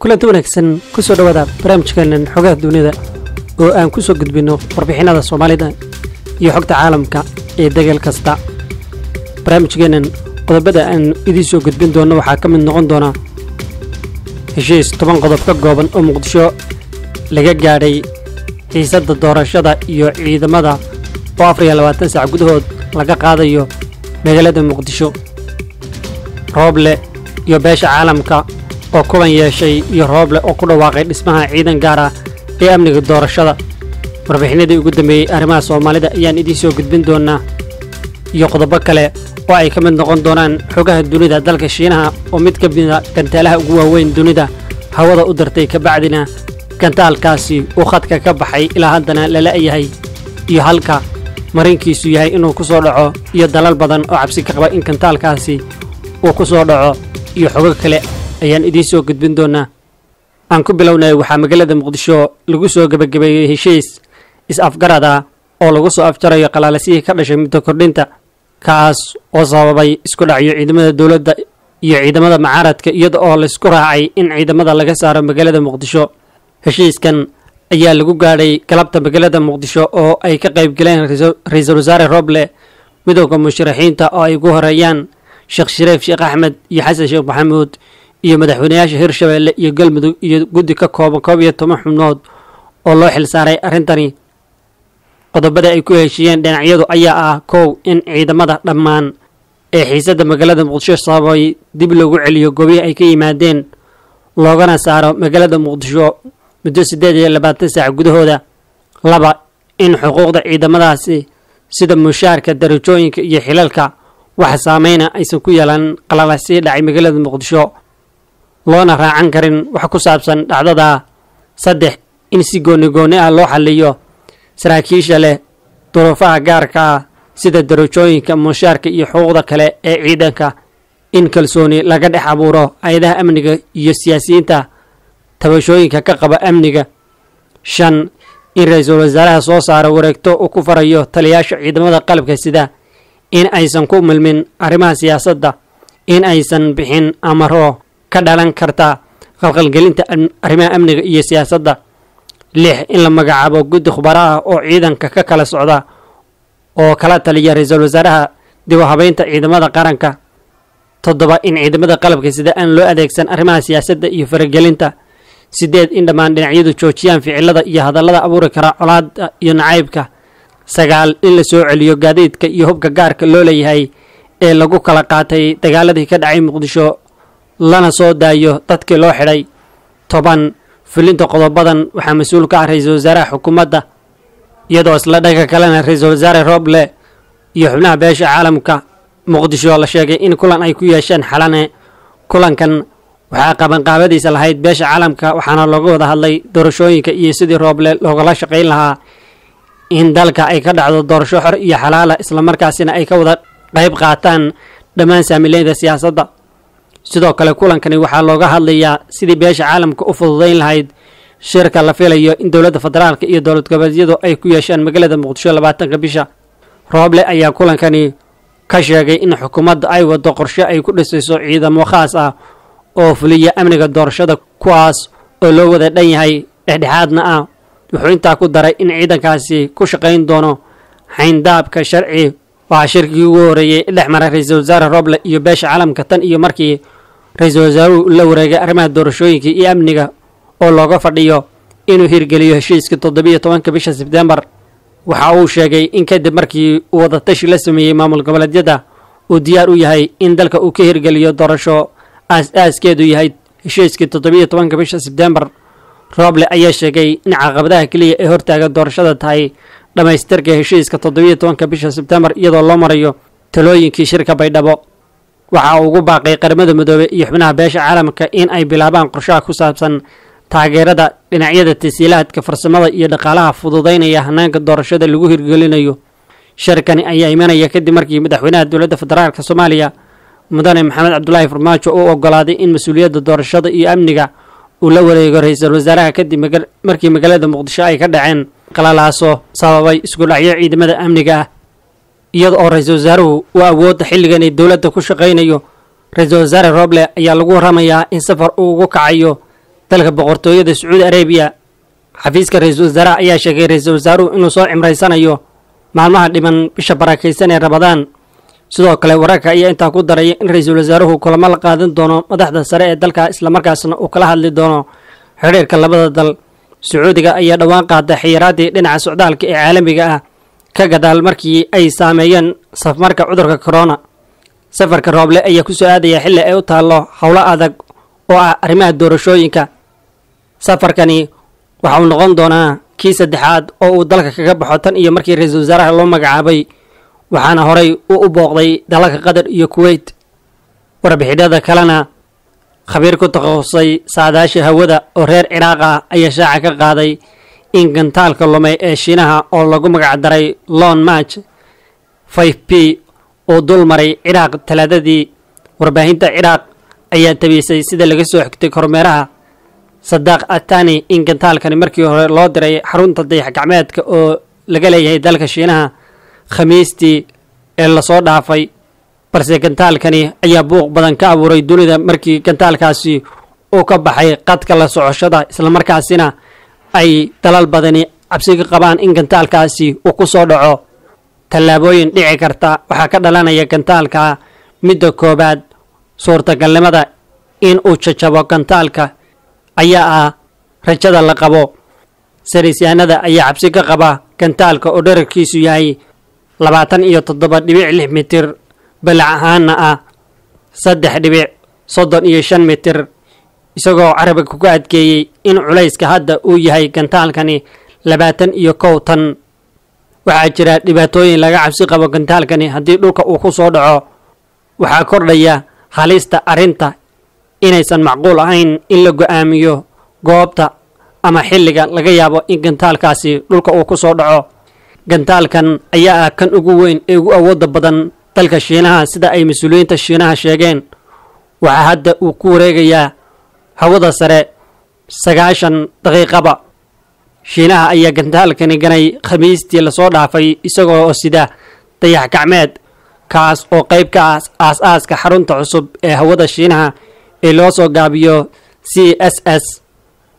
kulanti wanaagsan ku soo dhawaada barnaamijkeenan xogaha dunida oo aan ku soo gudbino warbixinada Soomaalida iyo xogta caalamka ee dagaal kasta. barnaamijkeenan qodobada aan idin soo gudbin doono waxaa ka mid noqon doona heshiis 10 qodob ka kooban oo Muqdisho laga gaadhay xiisadda doorashada iyo ciidamada oo 24 saac gudahood laga qaadayo magaalada Muqdisho. Rooble iyo beesha caalamka oo kulan yeeshay iyo Rooble oo ku dhawaaqay dhismaha ciidan gaar ah ee amniga doorashada. warbixinadii ugu dambeeyay arrimaha Soomaalida ayaan idin soo gudbin doonaa iyo qodobo kale oo ay ka mid noqon doonaan xogaha dunida. dalka Shiinaha oo mid ka mid ah gantaalaha ugu waaweyn dunida hawada u dartay ka bacdina gantaalkaasi uu khadka ka baxay ilaa haddana la la'yahay iyo halka marinkiisu yahay inuu ku soo dhaco iyo dalal badan oo cabsi ka qaba in gantaalkaasi uu ku soo dhaco iyo xogo kale ayaan idin soo gudbin doonaa. aan ku bilownay waxaa magaalada Muqdisho lagu soo gabagabeeyay heshiis is-afgarad ah oo lagu soo afjarayo qalaalasihii ka dhashay muddo kordhinta kaas oo sababay isku dhacyo ciidamada dawladda iyo ciidamada mucaaradka iyada oo la isku raacay in ciidamada laga saaro magaalada Muqdisho. heshiiskan ayaa lagu gaadhay galabta magaalada Muqdisho oo ay ka qayb galeen ra'iisul wasaare Rooble, midowga musharaxiinta oo ay ugu horeeyaan Sheekh Shariif Sheekh Axmed iyo Xasan Sheekh Maxamuud iyo madaxweynayaasha Hirshabelle iyo Galmudug iyo guddi ka kooban 12 xubnood oo loo xil saaray arrintani. qodobada ay ku heshiiyeen dhinacyadu ayaa ah kow in ciidamada dhammaan ee xiisadda magaalada Muqdisho sababay dib loogu celiyo goobihii ay ka yimaadeen loogana saaro magaalada Muqdisho muddo 28 saac gudahooda. laba in xuquuqda ciidamadaasi sida mushaarka, darajooyinka iyo xilalka wax saameyna aysan ku yeelan qalalaasii dhacay magaalada Muqdisho loona raacan karin wax ku saabsan dhacdada. saddex in si gooni ah loo xalliyo saraakiisha leh duruufaha gaarka ah sida darajooyinka, mushaarka iyo xuquuqda kale ee ciidanka. in kalsooni laga dhex abuuro hay'adaha amniga iyo siyaasiyiinta tabashooyinka ka qaba amniga. 5 in ra'iisul wasaaraha soo saaro wareegto uu ku farayo taliyaasha ciidamada qalabka sida in aysan ku milmin arrimaha siyaasadda, in aysan bixin amaro ka dhalan karta qalqalgelinta arrimaha amniga iyo siyaasadda. 6 in la magacaabo guddi khubaro ah oo ciidanka ka kala socda oo kala taliya ra'iisul wasaaraha dib u habeynta ciidamada qaranka. 7 in ciidamada qalabka sida aan loo adeegsan arrimaha siyaasadda iyo faragelinta. 8 in dhammaan dhinacyadu joojiyaan ficilada iyo hadallada abuuri kara colaadda iyo nacaybka. 9 in la soo celiyo gaadiidka iyo hubka gaarka loo leeyahay ee lagu kala qaatay dagaaladii ka dhacay Muqdisho lana soo daayo dadkii loo xidhay. 10 fulinta qodobadan waxaa mas'uul ka ah ra'iisul wasaaraha xukuumadda iyadoo isla dhaga kalena ra'iisul wasaare Rooble iyo xubnaha beesha caalamka. Muqdisho la sheegay in kulan ay ku yeesheen xalane. kulankan waxaa qabanqaabadiisa lahayd beesha caalamka waxaana looga wada hadlay doorashooyinka iyo sidii Rooble loogala shaqayn lahaa in dalka ay ka dhacdo doorasho xor iyo xalaal isla markaasina ay ka wada qayb qaataan dhammaan saamileynta siyaasadda. sidoo kale kulankani waxaa looga hadlayaa sidii beesha caalamka u fududeyn lahayd shirka la filayo in dowladda federaalka iyo dowlad goboleedyadu ay ku yeeshaan magaalada Muqdisho 20 bisha. Rooble ayaa kulankani ka sheegay in xukuumadda ay wado qorshe ay ku dhisayso ciidamo khaas ah oo fuliya amniga doorashada kuwaas oo loo wada dhan yahay dhexdhexaadna ah. wuxuu intaa ku daray in ciidankaasi ku shaqayn doono xayndaabka sharci. waxaa shirkii ugu horeeyay dhex maray ra'iisul wasaare Rooble iyo beesha caalamka tan iyo markii ra'iisul wasaaruhu la wareegay arrimaha doorashooyinka iyo amniga oo looga fadhiyo inuu hirgeliyo heshiiska 17 bisha Sebtembar. waxa uu sheegay in kadib markii uu wada tashi la sameeyay maamul goboleedyada uu diyaar u yahay in dalka uu ka hirgeliyo doorasho aaskeedu yahay heshiiska 17 bisha Sebtembar. Rooble ayaa sheegay in caqabadaha kaliya ee hortaaga doorashada tahay dhamaystirka heshiiska 17 bisha Sebtembar iyadoo loo marayo talooyinkii shirka Baydhabo. waxa uu ugu baaqay qaramada midoobay iyo xubnaha beesha caalamka in ay bilaabaan qorshaha ku saabsan taageerada dhinacyada tasiilaadka farsamada iyo dhaqaalaha fududeynaya hanaanka doorashada lagu hirgelinayo. shirkani ayaa imanaya kadib markii madaxweynaha dowladda federaalka Soomaaliya mudane Maxamed Cabdullaahi Farmaajo uu ogolaaday in mas'uuliyadda doorashada iyo amniga uu la wareego ra'iisul wasaaraha kadib markii magaalada Muqdisho ay ka dhaceen qalalaaso sababay isku dhacyo ciidamada amniga ah. iyada oo ra'iisul wasaaruhu uu awoodda xilligan ee dawladda ku shaqeynayo. ra'iisul wasaare Rooble ayaa lagu waramayaa in safar uu ugu kacayo dalka boqortooyada Sacuudi Arabiya. xafiiska ra'iisul wasaaraha ayaa sheegay ra'iisul wasaaruhu inuu soo cimraysanayo maalmaha dhiman bisha barakeysan ee Ramadaan. sidoo kale wararka ayaa intaa ku daray in ra'iisul wasaaruhu kulamo la qaadan doono madaxda sare ee dalka isla markaasna uu kala hadli doono xiriirka labada dal. Sacuudiga ayaa dhawaan qaaday xayiraadii dhinaca socdaalka ee caalamiga ah ka gadaal markii ay saameeyeen safmarka cudurka corona. safarka Rooble ayaa ku soo aadaya xilli ay u taalo hawlo adag oo ah arrimaha doorashooyinka. safarkani waxa uu noqon doonaa kii saddexaad oo uu dalka kaga baxo tan iyo markii ra'iisul wasaaraha loo magacaabay, waxaana horay u booqday dalalka Qatar iyo Kuwait. warbixinada kalena khabiir ku takhasusay saadaasha hawada oo reer Ciraaq ah ayaa shaaca ka qaaday in gantaalka lumay ee Shiinaha oo lagu magac daray Long March 5P oo dul maray Ciraaq talaadadii. warbaahinta Ciraaq ayaa tabisay sida laga soo xigtay kormeeraha Saddaq Atani in gantaalkani markii hore loo diray xarunta dayax-gacmeedka oo laga leeyahay dalka Shiinaha Khamiistii ee la soo dhaafay, balse gantaalkani ayaa buuq badan ka abuuray dunida markii gantaalkaasi uu ka baxay qadka la socoshada, isla markaasina ay dalal badani cabsi ka qabaan in gantaalkaasi uu ku soo dhaco. tallaabooyin dhici karta waxaa ka dhalanaya gantaalka. midda koobaad, suurtagalnimada in uu jajabo gantaalka ayaa ah rajada la qabo. saynisyahanada ayaa cabsi ka qaba gantaalka oo dhererkiisu yahay 27.6 mitir, balac ahaanna ah 3.35 mitir, isagoo carabiga ku adkeeyey in culayska hadda uu yahay gantaalkani 21 tan. waxaa jira dhibaatooyin laga cabsi qabo gantaalkani haddii dhulka uu ku soo dhaco. waxaa kordhaya halista arrinta inaysan macquul ahayn in la go'aamiyo goobta ama xilliga laga yaabo in gantaalkaasi dhulka uu ku soo dhaco. gantaalkan ayaa ah kan ugu weyn ee ugu awoodda badan dalka Shiinaha sida ay mas'uuliyiinta Shiinaha sheegeen. waxaa hadda uu ku wareegayaa hawada sare 90 daqiiqaba. Shiinaha ayaa gantaalkani ganay Khamiistii la soo dhaafay isagoo sida dayax-gacmeed kaas oo qayb ka ah aasaaska xarunta cusub ee hawada Shiinaha ee loo soo gaabiyo CSS.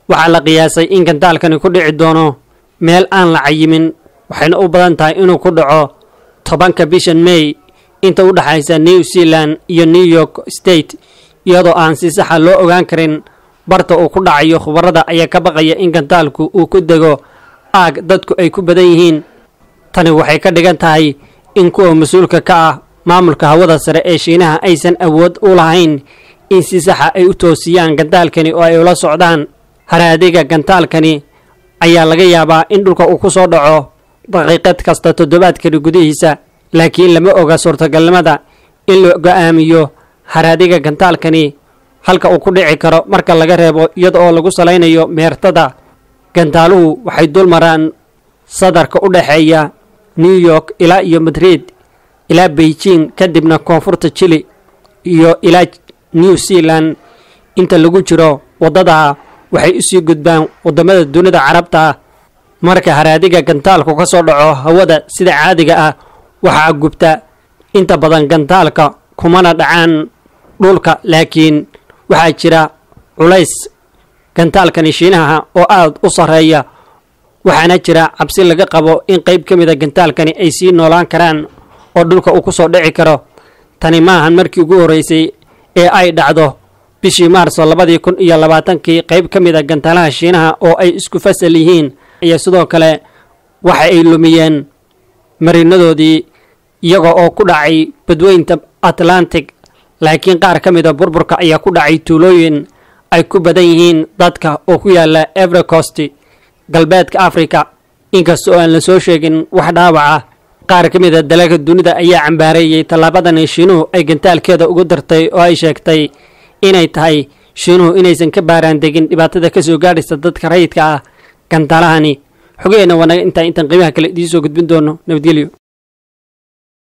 waxaa la qiyaasay in gantaalkani ku dhici doono meel aan la cayimin, waxayna u badan tahay inuu ku dhaco 10 bishan May inta u dhaxaysa New Zealand iyo New York State, iyadoo aan si sax ah loo ogaan karin barta uu ku dhacayo. khubarada ayaa ka baqaya in gantaalku uu ku dego aag dadku ay ku badan yihiin. tani waxay ka dhigan tahay in kuwa mas'uulka ka ah maamulka hawada sare ee Shiinaha aysan awood u lahayn in si sax ah ay u toosiyaan gantaalkani oo ay ula socdaan haraadiga. gantaalkani ayaa laga yaabaa in dhulka uu ku soo dhaco daqiiqad kasta toddobaadkani gudihiisa, laakiin lama oga suurtagalnimada in la go'aamiyo haraadiga gantaalkani halka uu ku dhici karo marka laga reebo iyada oo lagu salaynayo meertada. gantaaluhu waxay dul maraan sadarka u dhaxeeya New York ilaa iyo Madrid ilaa Beijing, kadibna koonfurta Chile iyo ilaa New Zealand. inta lagu jiro wadada waxay u sii gudbaan wadamada dunida Carabta. marka haraadiga gantaalku ka soo dhaco hawada sida caadiga ah waxaa gubta inta badan gantaalka kumana dhacaan dhulka, laakiin waxaa jira culays gantaalkani Shiinaha oo aad u sareeya, waxaana jira cabsi laga qabo in qayb ka mid ah gantaalkani ay sii noolaan karaan oo dhulka uu ku soo dhici karo. tani maahan markii ugu horeysay ee ay dhacdo. bishii Maarso 2020 qayb ka mid ah gantaalaha Shiinaha oo ay isku fasal yihiin ayaa sidoo kale waxa ay lumiyeen marinadoodii iyaga oo ku dhacay badweynta Atlantic, laakiin qaar ka mid ah burburka ayaa ku dhacay tuulooyin ay ku badan yihiin dadka oo ku yaala Ivory Coast, galbeedka Afrika. inkastoo aan la soo sheegin wax dhaawac ah, qaar ka mid ah dalalka dunida ayaa cambaareeyay tallaabadan Shiinuhu ay gantaalkeeda ugu dartay oo ay sheegtay inay tahay Shiinuhu inaysan ka baaraan degin dhibaatada ka soo gaadhaysa dadka rayidka ah gantaalahani. xogeena wanaag intaan qiimaha kale idin soo gudbin doono. nabadgelyo.